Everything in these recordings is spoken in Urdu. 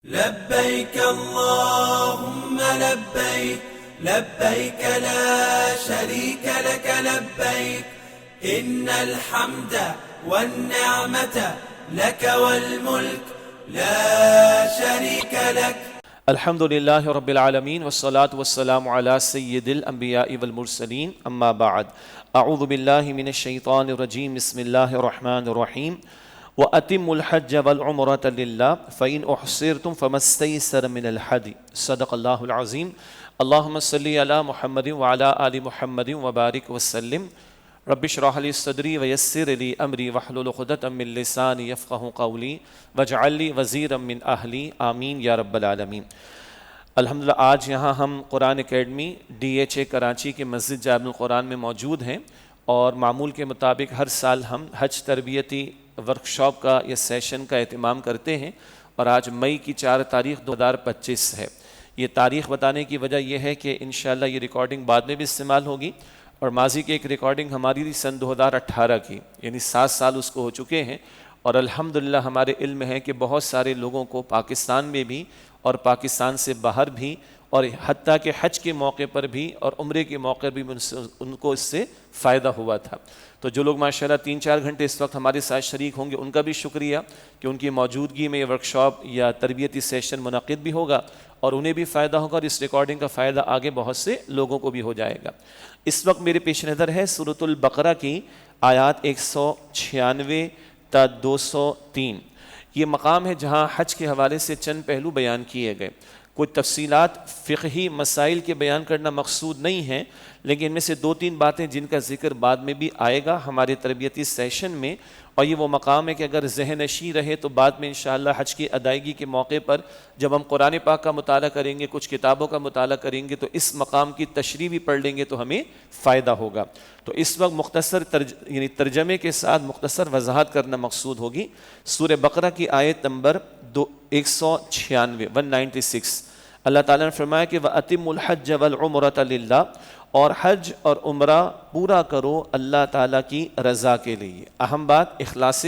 لبيك اللهم لبيك لبيك لا شريك لك لبيك إن الحمد والنعمة لك والملك لا شريك لك. الحمد للہ رب العالمین والصلاة والسلام علی سید الانبیاء والمرسلین اما بعد اعوذ باللہ من الشیطان الرجیم بسم اللہ الرحمن الرحیم وَأَتِمُّ الْحَجَّ وَالْعُمْرَةَ لِلَّهِ فَإِنْ أُحْصِرْتُمْ فَمَا اسْتَيْسَرَ مِنَ الْهَدْيِ صدق اللہ العظیم. اللہم صلی علی محمد وعلی آل محمد وبارک وسلم. رب اشرح لی صدری ویسر لی امری واحلل عقدۃ من لسانی یفقہوا قولی واجعل لی وزیرا من اہلی آمین یا رب العالمین. الحمدللہ آج یہاں ہم قرآن اکیڈمی DHA کراچی کے مسجد جامع القرآن میں موجود ہیں اور معمول کے مطابق ہر سال ہم حج تربیتی ورکشاپ کا یا سیشن کا اہتمام کرتے ہیں اور آج مئی کی 4 تاریخ 2025 ہے. یہ تاریخ بتانے کی وجہ یہ ہے کہ انشاءاللہ یہ ریکارڈنگ بعد میں بھی استعمال ہوگی اور ماضی کی ایک ریکارڈنگ ہماری تھی سن 2018 کی، یعنی 7 سال اس کو ہو چکے ہیں اور الحمدللہ ہمارے علم ہے کہ بہت سارے لوگوں کو پاکستان میں بھی اور پاکستان سے باہر بھی اور حتیٰ کہ حج کے موقع پر بھی اور عمرے کے موقع بھی ان کو اس سے فائدہ ہوا تھا. تو جو لوگ ماشاءاللہ 3-4 گھنٹے اس وقت ہمارے ساتھ شریک ہوں گے ان کا بھی شکریہ کہ ان کی موجودگی میں یہ ورکشاپ یا تربیتی سیشن منعقد بھی ہوگا اور انہیں بھی فائدہ ہوگا اور اس ریکارڈنگ کا فائدہ آگے بہت سے لوگوں کو بھی ہو جائے گا. اس وقت میرے پیش نظر ہے سورۃ البقرہ کی آیات 196 تا 203. یہ مقام ہے جہاں حج کے حوالے سے چند پہلو بیان کیے گئے. کوئی تفصیلات فقہی مسائل کے بیان کرنا مقصود نہیں ہے، لیکن ان میں سے 2-3 باتیں جن کا ذکر بعد میں بھی آئے گا ہمارے تربیتی سیشن میں، اور یہ وہ مقام ہے کہ اگر ذہن نشین رہے تو بعد میں انشاءاللہ حج کی ادائیگی کے موقع پر جب ہم قرآن پاک کا مطالعہ کریں گے، کچھ کتابوں کا مطالعہ کریں گے تو اس مقام کی تشریح بھی پڑھ لیں گے تو ہمیں فائدہ ہوگا. تو اس وقت مختصر یعنی ترجمے کے ساتھ مختصر وضاحت کرنا مقصود ہوگی. سورہ بقرہ کی آیت نمبر 196 اللہ تعالیٰ نے فرمایا کہ وَأَتِمُّ الْحَجَّ وَالْعُمْرَةَ لِلَّهِ اور حج اور عمرہ پورا کرو اللہ تعالیٰ کی رضا کے لیے. اہم بات اخلاص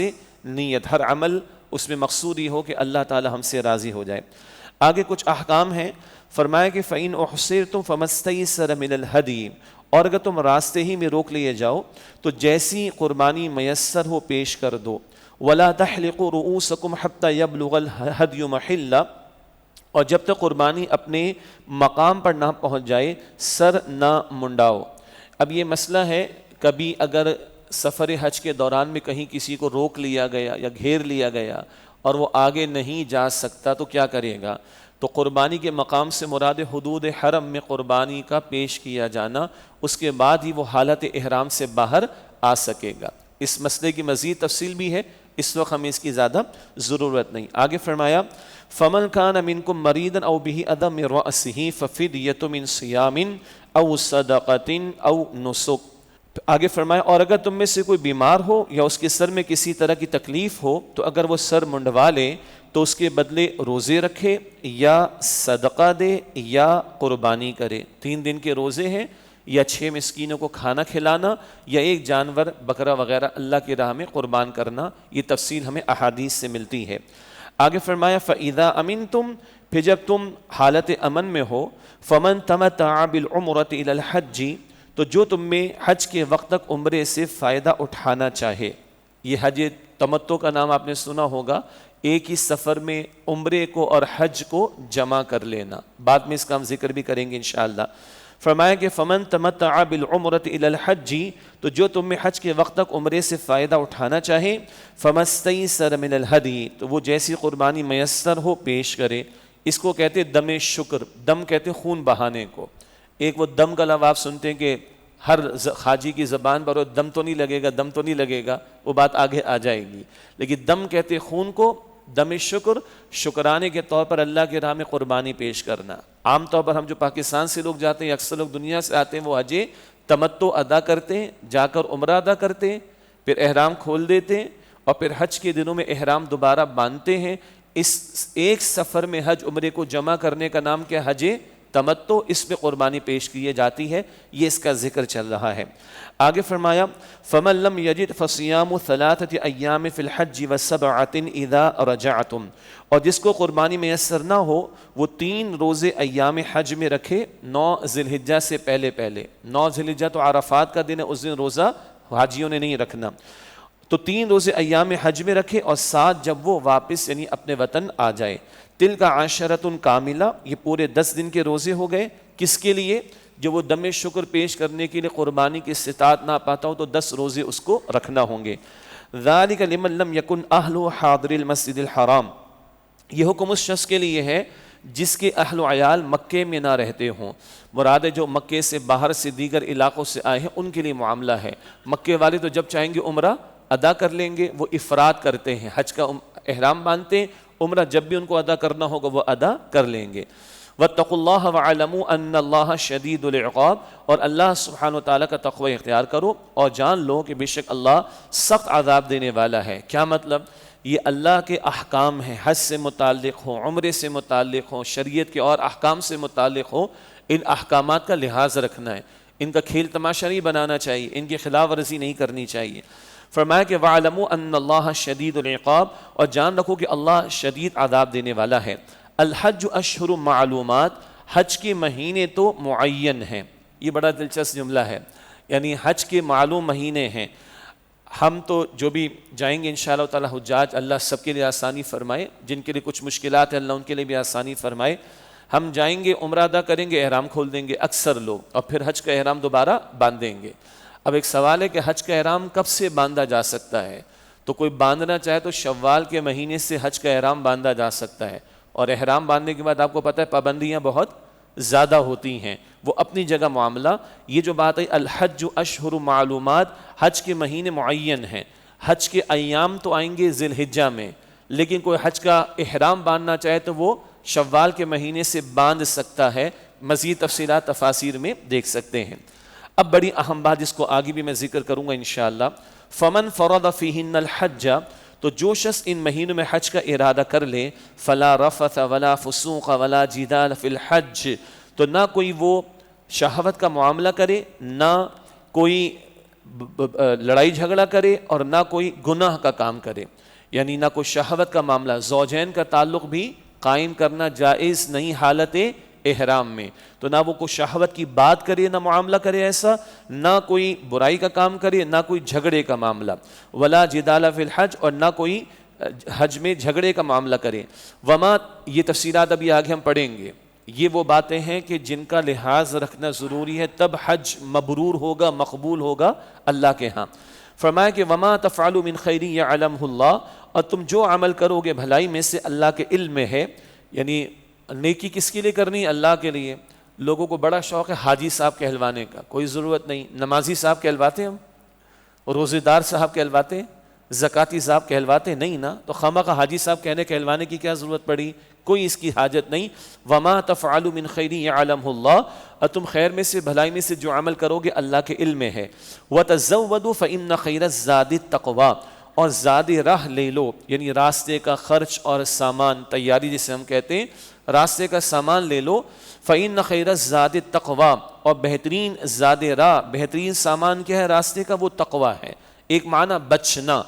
نیت، ہر عمل اس میں مقصود ہی ہو کہ اللہ تعالیٰ ہم سے راضی ہو جائے. آگے کچھ احکام ہیں. فرمایا کہ فَإِنْ أُحْصِرْتُمْ فَمَا اسْتَيْسَرَ مِنَ الْهَدْيِ اور اگر تم راستے ہی میں روک لیے جاؤ تو جیسی قربانی میسر ہو پیش کر دو. وَلَا تَحْلِقُوا رُؤُوسَكُمْ حَتَّى يَبْلُغَ الْهَدْيُ مَحِلَّهُ اور جب تک قربانی اپنے مقام پر نہ پہنچ جائے سر نہ منڈاؤ. اب یہ مسئلہ ہے، کبھی اگر سفر حج کے دوران میں کہیں کسی کو روک لیا گیا یا گھیر لیا گیا اور وہ آگے نہیں جا سکتا تو کیا کرے گا؟ تو قربانی کے مقام سے مراد حدود حرم میں قربانی کا پیش کیا جانا، اس کے بعد ہی وہ حالت احرام سے باہر آ سکے گا. اس مسئلے کی مزید تفصیل بھی ہے، اس وقت ہمیں اس کی زیادہ ضرورت نہیں. آگے فرمایا فَمَنْ كَانَ مِنْكُمْ مَرِيضًا أَوْ بِهِ أَذًى مِنْ رَأْسِهِ فَفِدْيَةٌ مِنْ صِيَامٍ أَوْ صَدَقَةٍ أَوْ نُسُكٍ. آگے فرمایا اور اگر تم میں سے کوئی بیمار ہو یا اس کے سر میں کسی طرح کی تکلیف ہو تو اگر وہ سر منڈوا لے تو اس کے بدلے روزے رکھے یا صدقہ دے یا قربانی کرے. 3 دن کے روزے ہیں یا 6 مسکینوں کو کھانا کھلانا یا ایک جانور بکرا وغیرہ اللہ کی راہ میں قربان کرنا. یہ تفصیل ہمیں احادیث سے ملتی ہے. آگے فرمایا فَإِذَا أَمِنْتُمْ پھر جب تم حالت امن میں ہو فَمَنْ تَمَتَّعَ بِالْعُمْرَةِ إِلَى الْحَجِّ تو جو تم میں حج کے وقت تک عمرے سے فائدہ اٹھانا چاہے. یہ حج تمتع کا نام آپ نے سنا ہوگا، ایک ہی سفر میں عمرے کو اور حج کو جمع کر لینا. بعد میں اس کا ہم ذکر بھی کریں گے انشاءاللہ. فرمایا کہ فمن تمتع بالعمرۃ الی الحج تو جو تم میں حج کے وقت تک عمرے سے فائدہ اٹھانا چاہے فما استیسر من الہدی تو وہ جیسی قربانی میسر ہو پیش کرے. اس کو کہتے دم شکر. دم کہتے خون بہانے کو. ایک وہ دم کا لفظ آپ سنتے ہیں کہ ہر حاجی کی زبان پر دم تو نہیں لگے گا، دم تو نہیں لگے گا، وہ بات آگے آ جائے گی. لیکن دم کہتے خون کو. دم شکر شکرانے کے طور پر اللہ کی راہ میں قربانی پیش کرنا. عام طور پر ہم جو پاکستان سے لوگ جاتے ہیں، اکثر لوگ دنیا سے آتے ہیں، وہ حج تمتع ادا کرتے ہیں، جا کر عمرہ ادا کرتے ہیں، پھر احرام کھول دیتے ہیں اور پھر حج کے دنوں میں احرام دوبارہ باندھتے ہیں. اس ایک سفر میں حج عمرے کو جمع کرنے کا نام کیا؟ حج تمتع، اس پہ قربانی پیش کی جاتی ہے، یہ اس کا ذکر چل رہا ہے۔ آگے فرمایا فَمَن لَّمْ يَجِدْ فَصِيَامُ ثَلَاثَةِ أَيَّامٍ فِي الْحَجِّ وَسَبْعَةٍ إِذَا رَجَعْتُمْ، اور جس کو قربانی میسر نہ ہو وہ 3 روزے ایام حج میں رکھے 9 ذی الحجہ سے پہلے 9 ذی الحجہ تو عرفات کا دن ہے، اس دن روزہ حاجیوں نے نہیں رکھنا، تو 3 روزے ایام حج میں رکھے اور 7 جب وہ واپس یعنی اپنے وطن آ جائے۔ تِلْکَ عَشَرَةٌ کاملہ، یہ پورے 10 دن کے روزے ہو گئے، کس کے لیے؟ جو وہ دم شکر پیش کرنے کے لیے قربانی کی استطاعت نہ پاتا ہو تو 10 روزے اس کو رکھنا ہوں گے۔ ذَلِكَ لِمَن لَّمْ يَكُنْ أَهْلُهُ حَاضِرِ الْمَسْجِدِ الْحَرَامِ، یہ حکم اس شخص کے لیے ہے جس کے اہل و عیال مکے میں نہ رہتے ہوں، مراد ہے جو مکے سے باہر سے دیگر علاقوں سے آئے ہیں ان کے لیے معاملہ ہے۔ مکے والے تو جب چاہیں گے عمرہ ادا کر لیں گے، وہ افراد کرتے ہیں، حج کا احرام باندھتے ہیں، عمرہ جب بھی ان کو ادا کرنا ہوگا وہ ادا کر لیں گے۔ وَاتَّقُوا اللَّهَ وَاعْلَمُوا أَنَّ اللَّهَ شَدِيدُ الْعِقَابِ، اور اللہ سبحانہ وتعالیٰ کا تقوی اختیار کرو اور جان لو کہ بے شک اللہ سخت عذاب دینے والا ہے۔ کیا مطلب؟ یہ اللہ کے احکام ہیں، حج سے متعلق ہوں، عمرے سے متعلق ہوں، شریعت کے اور احکام سے متعلق ہوں، ان احکامات کا لحاظ رکھنا ہے، ان کا کھیل تماشا نہیں بنانا چاہیے، ان کی خلاف ورزی نہیں کرنی چاہیے۔ فرمایا کہ وَاعْلَمُوا أَنَّ اللَّهَ شَدِيدُ الْعِقَابِ، اور جان رکھو کہ اللہ شدید عذاب دینے والا ہے۔ الحج اشہر معلومات، حج کے مہینے تو معین ہیں، یہ بڑا دلچسپ جملہ ہے، یعنی حج کے معلوم مہینے ہیں۔ ہم تو جو بھی جائیں گے انشاءاللہ تعالی حجاج، اللہ سب کے لیے آسانی فرمائے، جن کے لیے کچھ مشکلات ہیں اللہ ان کے لیے بھی آسانی فرمائے۔ ہم جائیں گے عمرہ ادا کریں گے، احرام کھول دیں گے اکثر لوگ، اور پھر حج کا احرام دوبارہ باندھیں گے۔ اب ایک سوال ہے کہ حج کا احرام کب سے باندھا جا سکتا ہے؟ تو کوئی باندھنا چاہے تو شوال کے مہینے سے حج کا احرام باندھا جا سکتا ہے، اور احرام باندھنے کے بعد آپ کو پتہ ہے پابندیاں بہت زیادہ ہوتی ہیں، وہ اپنی جگہ معاملہ۔ یہ جو بات ہے الحج اشہر معلومات، حج کے مہینے معین ہیں، حج کے ایام تو آئیں گے ذی الحجہ میں، لیکن کوئی حج کا احرام باندھنا چاہے تو وہ شوال کے مہینے سے باندھ سکتا ہے۔ مزید تفصیلات تفاسیر میں دیکھ سکتے ہیں۔ اب بڑی اہم بات جس کو آگے بھی میں ذکر کروں گا انشاءاللہ، فمن فرض فیہن الحج، تو جو شخص ان مہینوں میں حج کا ارادہ کر لے، فلا رفث ولا فسوق ولا جدال فی الحج، تو نہ کوئی وہ شہوت کا معاملہ کرے، نہ کوئی لڑائی جھگڑا کرے، اور نہ کوئی گناہ کا کام کرے، یعنی نہ کوئی شہوت کا معاملہ، زوجین کا تعلق بھی قائم کرنا جائز نہیں حالت احرام میں، تو نہ وہ کوئی شہوت کی بات کرے، نہ معاملہ کرے ایسا، نہ کوئی برائی کا کام کرے، نہ کوئی جھگڑے کا معاملہ، ولا جدال فی الحج، اور نہ کوئی حج میں جھگڑے کا معاملہ کرے۔ وما، یہ تفصیلات ابھی آگے ہم پڑھیں گے، یہ وہ باتیں ہیں کہ جن کا لحاظ رکھنا ضروری ہے، تب حج مبرور ہوگا، مقبول ہوگا اللہ کے ہاں۔ فرمایا کہ وما تفعلوا من خیر یعلمہ اللہ، اور تم جو عمل کرو گے بھلائی میں سے اللہ کے علم میں ہے، یعنی نیکی کس کے لیے کرنی؟ اللہ کے لیے۔ لوگوں کو بڑا شوق ہے حاجی صاحب کہلوانے کا، کوئی ضرورت نہیں، نمازی صاحب کہلواتے ہم، روزے دار صاحب کہلواتے، زکاتی صاحب کہلواتے نہیں نا، تو خواہ حاجی صاحب کہلوانے کی کیا ضرورت پڑی؟ کوئی اس کی حاجت نہیں۔ وما تفعلوا من خیر یعلمہ اللہ، اور تم خیر میں سے بھلائی میں سے جو عمل کرو گے اللہ کے علم میں ہے۔ وتزودوا فإن خیر الزاد التقوی، اور زاد راہ لے لو، یعنی راستے کا خرچ اور سامان، تیاری جسے ہم کہتے ہیں، راستے کا سامان لے لو۔ فإن خیر الزاد التقوی، اور بہترین زاد راہ، بہترین سامان کیا ہے راستے کا؟ وہ تقوی ہے۔ ایک معنی بچنا،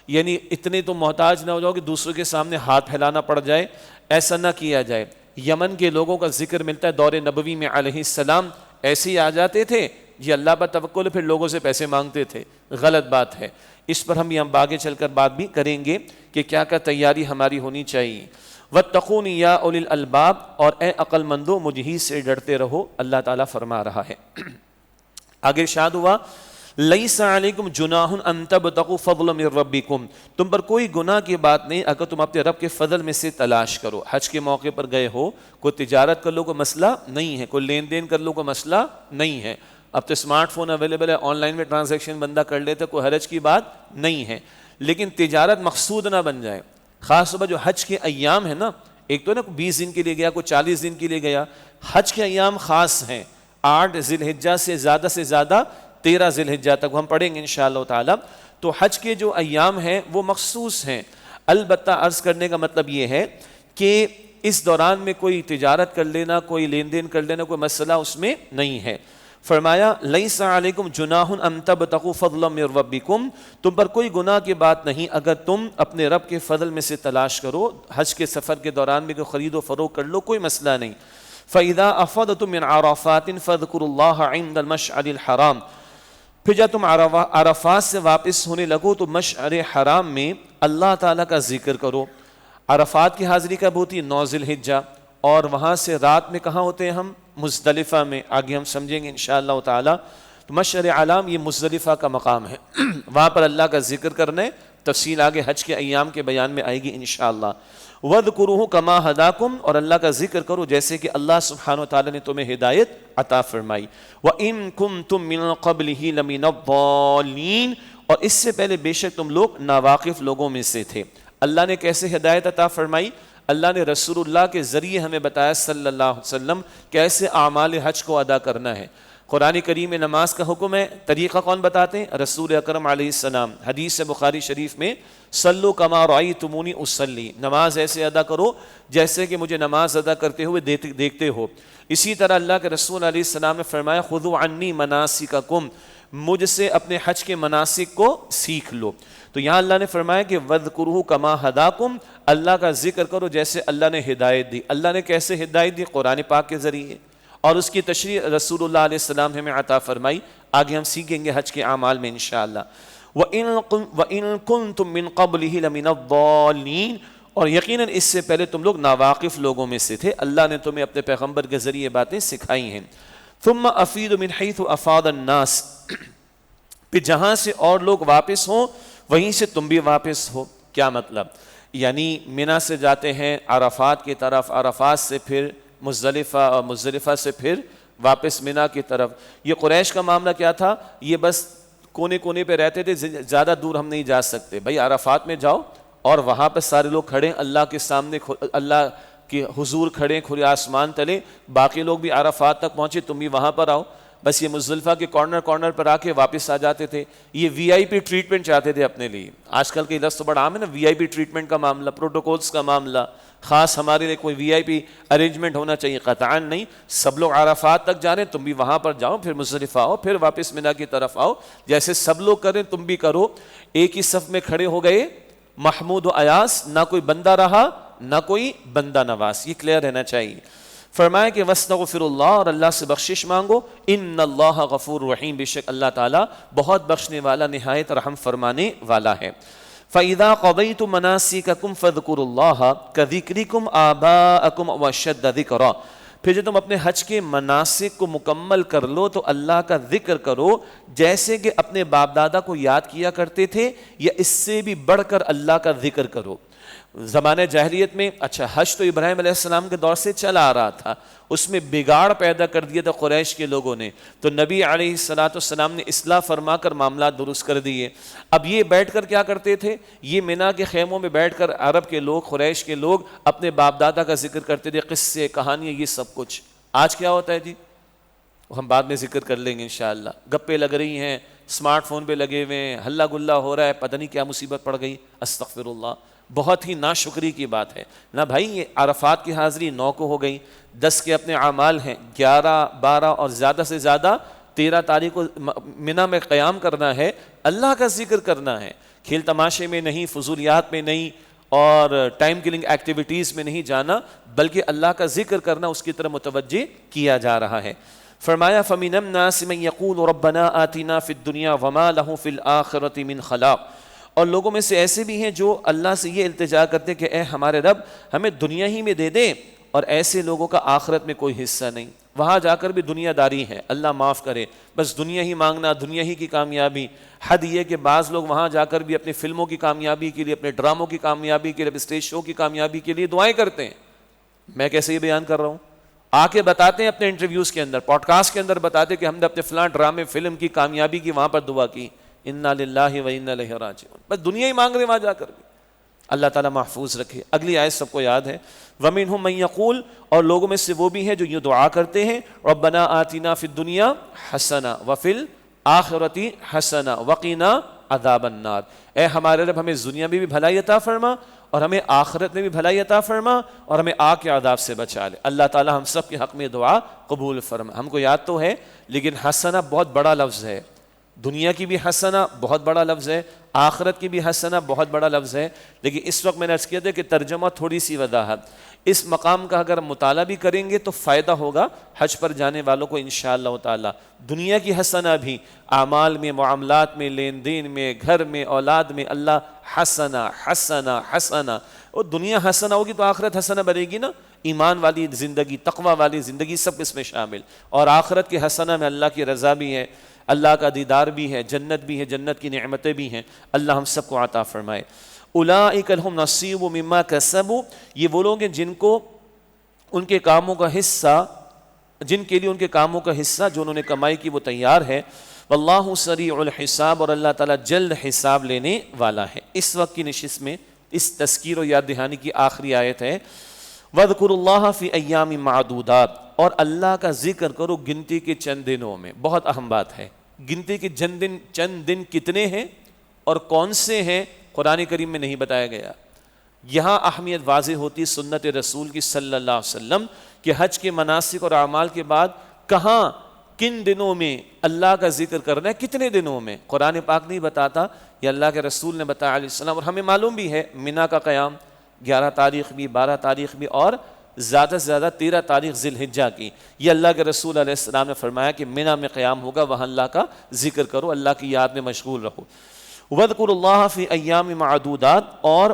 یعنی اتنے تو محتاج نہ ہو جاؤ کہ دوسروں کے سامنے ہاتھ پھیلانا پڑ جائے، ایسا نہ کیا جائے۔ یمن کے لوگوں کا ذکر ملتا ہے دور نبوی میں، علیہ السلام ایسے ہی آ جاتے تھے، یہ اللہ پر توکل ہے، پھر لوگوں سے پیسے مانگتے تھے، غلط بات ہے۔ اس پر ہم آگے چل کر بات بھی کریں گے کہ کیا کیا تیاری ہماری ہونی چاہیے۔ وَاتَّقُونِ يَا أُولِي الْأَلْبَابِ، اور اے عقل مندو مجھ ہی سے ڈرتے رہو، اللہ تعالیٰ فرما رہا ہے۔ آگے ارشاد ہوا لَيْسَ عَلَيْكُمْ جُنَاحٌ أَن تَبْتَغُوا فَضْلًا مِّن رَّبِّكُمْ، تم پر کوئی گناہ کی بات نہیں اگر تم اپنے رب کے فضل میں سے تلاش کرو۔ حج کے موقع پر گئے ہو، کوئی تجارت کر لو کوئی مسئلہ نہیں ہے، کوئی لین دین کر لو کوئی مسئلہ نہیں ہے، اب تو اسمارٹ فون اویلیبل ہے، آن لائن میں ٹرانزیکشن بندہ کر لیتا ہے، کوئی حرج کی بات نہیں ہے، لیکن تجارت مقصود نہ بن جائے۔ خاص طور پر جو حج کے ایام ہیں نا، ایک تو نا 20 دن کے لیے گیا، کوئی 40 دن کے لیے گیا، حج کے ایام خاص ہیں، 8 ذی الحجہ سے زیادہ 13 ذی الحجہ تک ہم پڑھیں گے انشاءاللہ تعالی۔ تو حج کے جو ایام ہیں وہ مخصوص ہیں، البتہ عرض کرنے کا مطلب یہ ہے کہ اس دوران میں کوئی تجارت کر لینا، کوئی لین دین کر لینا، کوئی مسئلہ اس میں نہیں ہے۔ فرمایا لیس علیکم جناح ان تبتغوا فضلا من ربکم، تم پر کوئی گناہ کی بات نہیں اگر تم اپنے رب کے فضل میں سے تلاش کرو، حج کے سفر کے دوران میں کوئی خرید و فروخت کر لو، کوئی مسئلہ نہیں۔ فَإِذَا أَفَضْتُم مِّنْ عَرَفَاتٍ فَاذْكُرُوا اللَّهَ عِندَ الْمَشْعَرِ الْحَرَامِ، پھر جب تم عرفات سے واپس ہونے لگو تو مشعر حرام میں اللہ تعالیٰ کا ذکر کرو۔ عرفات کی حاضری کب ہوتی ہے؟ 9 ذی الحجہ، اور وہاں سے رات میں کہاں ہوتے ہیں ہم؟ مزدلفہ میں، آگے ہم سمجھیں گے انشاءاللہ تعالیٰ۔ تو مشعر علام یہ مزدلفہ کا مقام ہے، وہاں پر اللہ کا ذکر کرنے، تفصیل آگے حج کے ایام کے بیان میں آئے گی انشاءاللہ۔ وَاذْكُرُوهُ كَمَا هَدَاكُمْ، اور اللہ کا ذکر کرو جیسے کہ اللہ سبحانہ وتعالیٰ نے تمہیں ہدایت عطا فرمائی۔ وَإِن كُنتُم مِّن قَبْلِهِ لَمِنَ الضَّالِّينَ، اور اس سے پہلے بے شک تم لوگ ناواقف لوگوں میں سے تھے۔ اللہ نے کیسے ہدایت عطا فرمائی؟ اللہ نے رسول اللہ کے ذریعے ہمیں بتایا صلی اللہ علیہ وسلم کیسے اعمال حج کو ادا کرنا ہے۔ قرآن کریم میں نماز کا حکم ہے، طریقہ کون بتاتے ہیں؟ رسول اکرم علیہ السلام۔ حدیث بخاری شریف میں صلو کما رأیتمونی اصلی، نماز ایسے ادا کرو جیسے کہ مجھے نماز ادا کرتے ہوئے دیکھتے ہو۔ اسی طرح اللہ کے رسول علیہ السلام نے فرمایا خذوا عنی مناسککم، مجھ سے اپنے حج کے مناسک کو سیکھ لو۔ تو یہاں اللہ نے فرمایا کہ وَاذْكُرُوهُ كَمَا هَدَاكُمْ، اللہ کا ذکر کرو جیسے اللہ نے ہدایت دی۔ اللہ نے کیسے ہدایت دی؟ قرآن پاک کے ذریعے، اور اس کی تشریح رسول اللہ علیہ السلام نے ہمیں عطا فرمائی۔ آگے ہم سیکھیں گے حج کے اعمال میں انشاءاللہ۔ وَإِن كُنتُم مِّن قَبْلِهِ لَمِنَ الضَّالِّينَ، اور یقیناً اس سے پہلے تم لوگ ناواقف لوگوں میں سے تھے، اللہ نے تمہیں اپنے پیغمبر کے ذریعے باتیں سکھائی ہیں۔ ثُمَّ أَفِيضُ مِنْ حَيْثُ أَفَاضَ النَّاسِ، پھر جہاں سے اور لوگ واپس ہوں وہیں سے تم بھی واپس ہو۔ کیا مطلب؟ یعنی منی سے جاتے ہیں عرفات کی طرف، عرفات سے پھر مزدلفہ، اور مزدلفہ سے پھر واپس منی کی طرف۔ یہ قریش کا معاملہ کیا تھا؟ یہ بس کونے کونے پہ رہتے تھے، زیادہ دور ہم نہیں جا سکتے، بھائی عرفات میں جاؤ اور وہاں پہ سارے لوگ کھڑے اللہ کے سامنے، اللہ کے حضور کھڑے کھلے آسمان تلے، باقی لوگ بھی عرفات تک پہنچے، تم بھی وہاں پر آؤ۔ بس یہ مزدلفہ کے کارنر پر آ کے واپس آ جاتے تھے۔ یہ وی آئی پی ٹریٹمنٹ چاہتے تھے اپنے لیے۔ آج کل کے لفظ تو بڑا عام ہے نا، وی آئی پی ٹریٹمنٹ کا معاملہ، پروٹوکولز کا معاملہ، خاص ہمارے لیے کوئی وی آئی پی ارینجمنٹ ہونا چاہیے، قطعاً نہیں۔ سب لوگ عرفات تک جا رہے ہیں، تم بھی وہاں پر جاؤ، پھر مزدلفہ آؤ، پھر واپس منی کی طرف آؤ، جیسے سب لوگ کریں تم بھی کرو۔ ایک ہی صف میں کھڑے ہو گئے، محمود و ایاس، نہ کوئی بندہ رہا نہ کوئی بندہ نواز، یہ کلیئر رہنا چاہیے۔ فرمایا کہ وَاسْتَغْفِرُ اللَّهَ، اور اللہ سے بخشش مانگو، اِنَّ اللَّهَ غَفُورٌ رحیم، بے شک اللہ تعالیٰ بہت بخشنے والا، نہایت رحم فرمانے والا ہے۔ فَإِذَا قَضَيْتُم مَنَاسِكَكُمْ فَاذْكُرُوا اللَّهَ كَذِكْرِكُمْ آبَاءَكُمْ وَأَشَدَّ ذِكْرًا، پھر جب تم اپنے حج کے مناسک کو مکمل کر لو تو اللہ کا ذکر کرو جیسے کہ اپنے باپ دادا کو یاد کیا کرتے تھے، یا اس سے بھی بڑھ کر اللہ کا ذکر کرو۔ زمانہ جاہلیت میں، اچھا حج تو ابراہیم علیہ السلام کے دور سے چلا آ رہا تھا، اس میں بگاڑ پیدا کر دیا تھا قریش کے لوگوں نے، تو نبی علیہ السلام نے اصلاح فرما کر معاملات درست کر دیے۔ اب یہ بیٹھ کر کیا کرتے تھے؟ یہ منی کے خیموں میں بیٹھ کر عرب کے لوگ، قریش کے لوگ اپنے باپ دادا کا ذکر کرتے تھے، قصے، کہانیاں، یہ سب کچھ۔ آج کیا ہوتا ہے جی؟ ہم بعد میں ذکر کر لیں گے انشاءاللہ۔ گپے لگ رہی ہیں، اسمارٹ فون پہ لگے ہوئے ہیں، ہلہ گلہ ہو رہا ہے، پتہ نہیں کیا مصیبت پڑ گئی، استغفر اللہ۔ بہت ہی ناشکری کی بات ہے نا بھائی۔ یہ عرفات کی حاضری 9 کو ہو گئی، 10 کے اپنے اعمال ہیں، 11، 12 اور زیادہ سے زیادہ 13 تاریخ کو منی میں قیام کرنا ہے، اللہ کا ذکر کرنا ہے، کھیل تماشے میں نہیں، فضولیات میں نہیں، اور ٹائم کلنگ ایکٹیویٹیز میں نہیں جانا، بلکہ اللہ کا ذکر کرنا، اس کی طرف متوجہ کیا جا رہا ہے۔ فرمایا فَمِنَ النَّاسِ مَن يَقُولُ رَبَّنَا آتِنَا فِي الدُّنْيَا وَمَا لَهُ فِي الْآخِرَةِ مِنْ خَلَاقٍ، اور لوگوں میں سے ایسے بھی ہیں جو اللہ سے یہ التجا کرتے کہ اے ہمارے رب ہمیں دنیا ہی میں دے دے، اور ایسے لوگوں کا آخرت میں کوئی حصہ نہیں، وہاں جا کر بھی دنیا داری ہے، اللہ معاف کرے، بس دنیا ہی مانگنا، دنیا ہی کی کامیابی۔ حد یہ کہ بعض لوگ وہاں جا کر بھی اپنی فلموں کی کامیابی کے لیے، اپنے ڈراموں کی کامیابی کے لیے، اسٹیج شو کی کامیابی کے لیے دعائیں کرتے ہیں۔ میں کیسے یہ بیان کر رہا ہوں؟ آ کے بتاتے ہیں اپنے انٹرویوز کے اندر، پوڈ کاسٹ کے اندر بتاتے کہ ہم نے اپنے فلاں ڈرامے، فلم کی کامیابی کی وہاں پر دعا کی، انا للہ و انا الیہ راجعون، بس دنیا ہی مانگ رہے وہاں جا کر بھی۔ اللہ تعالیٰ محفوظ رکھے۔ اگلی آیت سب کو یاد ہے، وَمِنْهُم مَن يَقُولُ، اور لوگوں میں سے وہ بھی ہیں جو یہ دعا کرتے ہیں، رَبَّنَا آتِنَا فِي الدُّنْيَا حَسَنَةً وَفِي الْآخِرَةِ حَسَنَةً وَقِنَا عَذَابَ النَّارِ، اے ہمارے رب ہمیں دنیا میں بھی بھلائی عطا فرما اور ہمیں آخرت میں بھی بھلائی عطا فرما اور ہمیں آگ کے عذاب سے بچا لے۔ اللہ تعالی ہم سب کے حق میں دعا قبول فرما۔ ہم کو یاد تو ہے لیکن حسنہ بہت بڑا لفظ ہے، دنیا کی بھی حسنہ بہت بڑا لفظ ہے، آخرت کی بھی حسنہ بہت بڑا لفظ ہے، لیکن اس وقت میں نے عرض کیا تھا کہ ترجمہ تھوڑی سی وضاحت، اس مقام کا اگر مطالعہ بھی کریں گے تو فائدہ ہوگا حج پر جانے والوں کو انشاءاللہ تعالی۔ دنیا کی حسنہ بھی اعمال میں، معاملات میں، لین دین میں، گھر میں، اولاد میں، اللہ حسنہ حسنہ حسنہ، اور دنیا حسنہ ہوگی تو آخرت حسنہ بنے گی نا، ایمان والی زندگی، تقوی والی زندگی سب اس میں شامل، اور آخرت کی حسنہ میں اللہ کی رضا بھی ہے، اللہ کا دیدار بھی ہے، جنت بھی ہے، جنت کی نعمتیں بھی ہیں، اللہ ہم سب کو عطا فرمائے۔ اولئک لہم نصیب مما کسبوا، یہ وہ لوگ ہیں جن کو ان کے کاموں کا حصہ، جن کے لیے ان کے کاموں کا حصہ جو انہوں نے کمائی کی وہ تیار ہے، واللہ سریع الحساب، اور اللہ تعالیٰ جلد حساب لینے والا ہے۔ اس وقت کی نشست میں اس تذکیر و یاد دہانی کی آخری آیت ہے، وَاذْكُرُوا اللَّهَ فِي أَيَّامٍ مَعْدُودَاتٍ، اور اللہ کا ذکر کرو گنتی کے چند دنوں میں۔ بہت اہم بات ہے، گنتی کے چند دن کتنے ہیں اور کون سے ہیں قرآن کریم میں نہیں بتایا گیا۔ یہاں اہمیت واضح ہوتی سنت رسول کی صلی اللہ علیہ وسلم کہ حج کے مناسک اور اعمال کے بعد کہاں کن دنوں میں اللہ کا ذکر کرنا ہے، کتنے دنوں میں قرآن پاک نہیں بتاتا، یہ اللہ کے رسول نے بتایا علیہ السلام، اور ہمیں معلوم بھی ہے منا کا قیام 11 تاریخ بھی، 12 تاریخ بھی، اور زیادہ سے زیادہ 13 تاریخ ذی الحجہ کی، یہ اللہ کے رسول علیہ السلام نے فرمایا کہ منا میں قیام ہوگا، وہاں اللہ کا ذکر کرو، اللہ کی یاد میں مشغول رہو۔ وَاذْكُرُوا اللَّهَ فِي أَيَّامٍ مَعْدُودَاتٍ، اور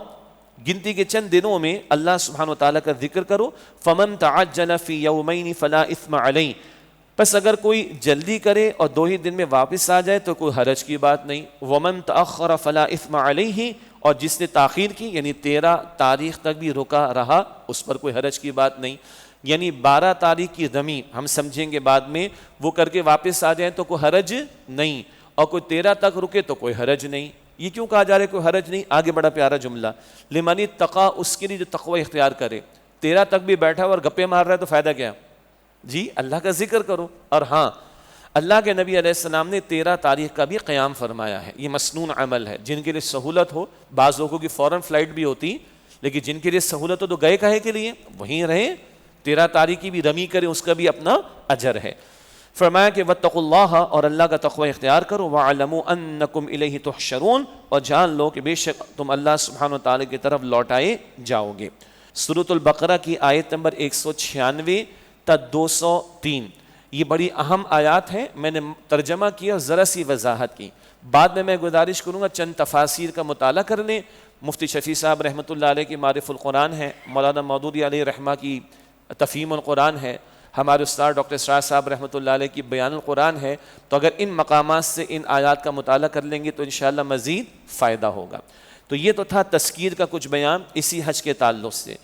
گنتی کے چند دنوں میں اللہ سبحانہ وتعالیٰ کا ذکر کرو۔ فَمَن تَعَجَّلَ فِي يَوْمَيْنِ فَلَا إِثْمَ عَلَيْهِ، پس اگر کوئی جلدی کرے اور 2 ہی دن میں واپس آ جائے تو کوئی حرج کی بات نہیں۔ وَمَن تَأَخَّرَ فَلَا إِثْمَ عَلَيْهِ، اور جس نے تاخیر کی یعنی 13 تاریخ تک بھی رکا رہا اس پر کوئی حرج کی بات نہیں، یعنی 12 تاریخ کی رمی ہم سمجھیں گے بعد میں، وہ کر کے واپس آ جائیں تو کوئی حرج نہیں، اور کوئی 13 تک رکے تو کوئی حرج نہیں۔ یہ کیوں کہا جا رہا ہے کوئی حرج نہیں؟ آگے بڑا پیارا جملہ، لمن اتقى، اس کے لیے جو تقوی اختیار کرے۔ 13 تک بھی بیٹھا اور گپے مار رہا ہے تو فائدہ کیا؟ جی اللہ کا ذکر کرو۔ اور ہاں اللہ کے نبی علیہ السلام نے 13 تاریخ کا بھی قیام فرمایا ہے، یہ مسنون عمل ہے، جن کے لیے سہولت ہو، بعض لوگوں کی فوراً فلائٹ بھی ہوتی، لیکن جن کے لیے سہولت ہو تو گئے کہے کے لیے وہیں رہیں، 13 تاریخ کی بھی رمی کریں، اس کا بھی اپنا اجر ہے۔ فرمایا کہ واتقوا اللہ، اور اللہ کا تقوی اختیار کرو، وَاعْلَمُوا أَنَّكُمْ إِلَيْهِ تُحْشَرُونَ، اور جان لو کہ بے شک تم اللہ سبحانہ وتعالی کی طرف لوٹائے جاؤ گے۔ سورۃ البقرہ کی آیت نمبر 196 تا 203، یہ بڑی اہم آیات ہیں، میں نے ترجمہ کیا، ذرا سی وضاحت کی، بعد میں گزارش کروں گا چند تفاسیر کا مطالعہ کر لیں۔ مفتی شفیع صاحب رحمۃ اللہ علیہ کی معرف القرآن ہے، مولانا مودودی علیہ رحمہ کی تفہیم القرآن ہے، ہمارے استاد ڈاکٹر اسرار صاحب رحمۃ اللہ علیہ کی بیان القرآن ہے، تو اگر ان مقامات سے ان آیات کا مطالعہ کر لیں گے تو انشاءاللہ مزید فائدہ ہوگا۔ تو یہ تو تھا تذکیر کا کچھ بیان اسی حج کے تعلق سے۔